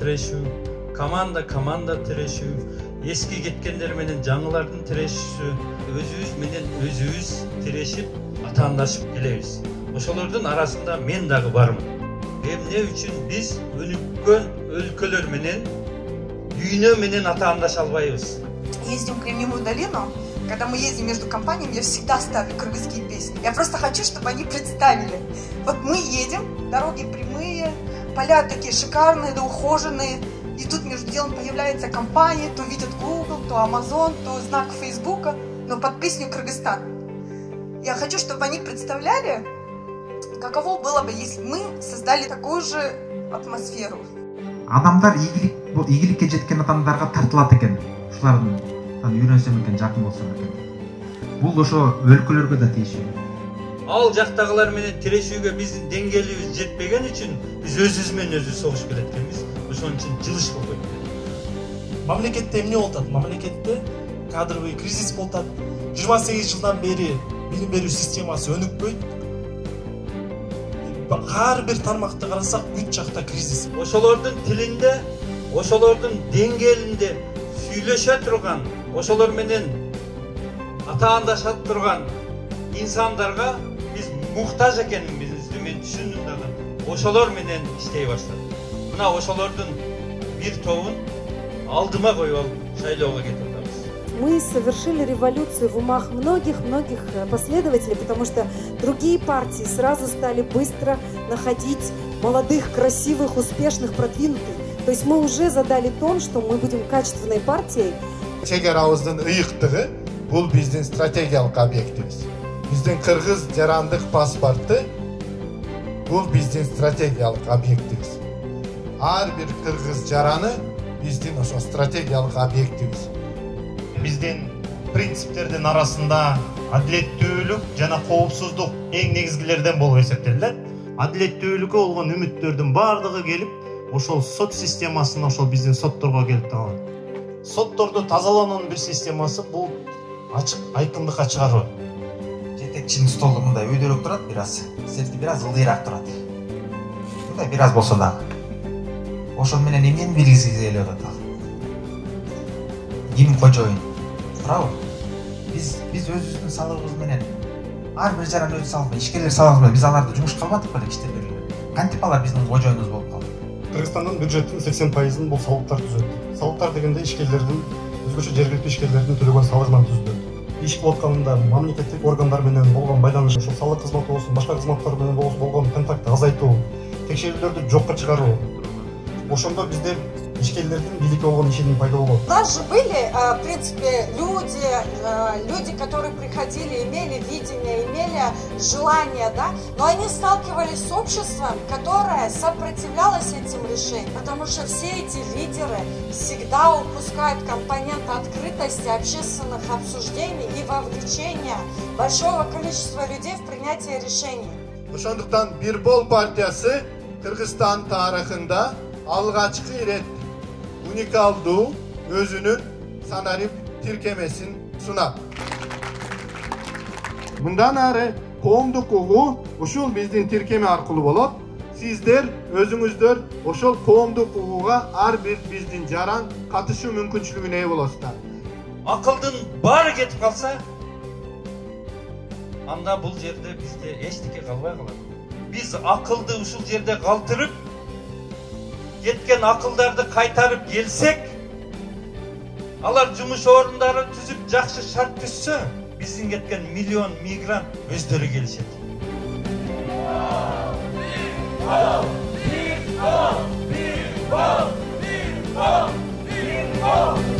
тирешүү, команда тирешүү, eski кеткендер менен жаңылардын тирешүүсү, өзүбүз менен өзүбүз тирешип, атаандашып келебиз. Ошолордун арасында мен дагы бармын. Эмне үчүн биз өнүккөн өлкөлөр менен, дүйнө менен атаандаша албайбыз? Ездим в Кремниевую долину. Когда мы ездим между компаниями, я всегда ставлю кыргызские песни. Я просто хочу, чтобы они представили. Вот мы едем, дороги прямые, поля такие шикарные, да ухоженные. И тут между делом появляется компания, то видят Google, то Amazon, то знак Фейсбука, но под песню Кыргызстан. Я хочу, чтобы они представляли, каково было бы, если мы создали такую же атмосферу. Адамдар ийгиликке жеткен адамдарга тартылат экен. Ушулардан үйрөнсөм экен, жакын болсом экен. Бул ошо өлкөлөргө да тийишет. Ал жактагылар менен тирешүүгө биздин деңгээлибиз жетпеген үчүн биз өзүбүз менен өзүбүз согушуп келаткенбиз. Ошон үчүн жылыш болбойт. Мамлекетте эмне болуп атат? Мамлекетте кадровый кризис болуп атат. 28 жылдан бери билим берүү системасы өнүкпөйт. Ар бир тармакты карасак бүт жакта кризис. Ошолордун тилинде, ошолордун деңгээлинде сүйлөшө турган, ошолор менен атаандаша турган инсандарга биз муктаж экенибизди мен түшүндүм дагы. Ошолор менен иштей баштадым. Мына ошолордун бир тобун алдыма коюп алып шайлоого кетип атабыз. Мы совершили революцию в умах многих последователей, потому что другие партии сразу стали быстро находить молодых, красивых, успешных, продвинутых. То есть мы уже задали тон, что мы будем качественной партией. Чегарабыздын ыйыктыгы бул биздин стратегиялык объектибиз. Биздин кыргыз жарандык паспорту бул биздин стратегиялык объектибиз. Ар бир кыргыз жараны биздин ошо стратегиялык объектибиз. Биздин принциптердин арасында адилеттүүлүк жана коопсуздук эң негизгилерден болуп эсептелет. Адилеттүүлүккө болгон үмүттөрдүн бардыгы келип, ошол сот системасына, ошол биздин сотторго келип калат. Сотторду тазалоонун бир системасы бул ачык айкындыкка чыгаруу. Жетекчинин столу мындай өйдөрөөк турат, сертти бир аз ылдыйраак турат. Мындай бир аз болсо дагы. Ошол менен эмнени билгиси келип атат? Ким кожоюн? Туурабы? Биз өзүбүздүн салыгыбыз менен ар бир жаран өзү салып, ишкерлер салабыз менен биз аларды жумушка албадык беле, иштеп жүргөн. Кантип алар биздин кожоюнубуз болуп калды? Кыргызстандын бюджеттин 80%-ын бул салыктар түзөт. Салыктар дегенде ишкерлердин, өзгөчө жергиликтүү ишкерлердин төлөгөн салыгынан түзүлөт. Иш кылып атканда мамлекеттик органдар менен болгон байланыш, ошол салык кызматы болсун, башка кызматтар менен болгон контактты азайтуу, текшерүүлөрдү жокко чыгаруу. Ошондо бизде ишкерлердин бийликке болгон ишеними пайда болот. У нас же были, в принципе, люди, которые приходили, имели видение, имели желание, да, но они сталкивались с обществом, которое сопротивлялось этим решениям, потому что все эти лидеры всегда упускают компонент открытости, общественных обсуждений и вовлечения большого количества людей в принятие решений. Ошондуктан Бирбол партиясы Кыргызстан тарыхында алгачкы ирет уникалдуу өзүнүн санарип тиркемесин сунат. Мындан ары коомдук угуу ушул биздин тиркеме аркылуу болот. Сиздер өзүңүздөр ошол коомдук угууга ар бир биздин жаран катышуу мүмкүнчүлүгүнө ээ болосуздар. Акылдын баары кетип калса, анда бул жерде бизде эчтеке калбай калат. Биз акылды ушул жерде калтырып, кеткен акылдарды кайтарып келсек, алар жумуш орундары түзүп, жакшы шарт түзсө, биздин кеткен миллион мигрант өздөрү келишет. Бирбол!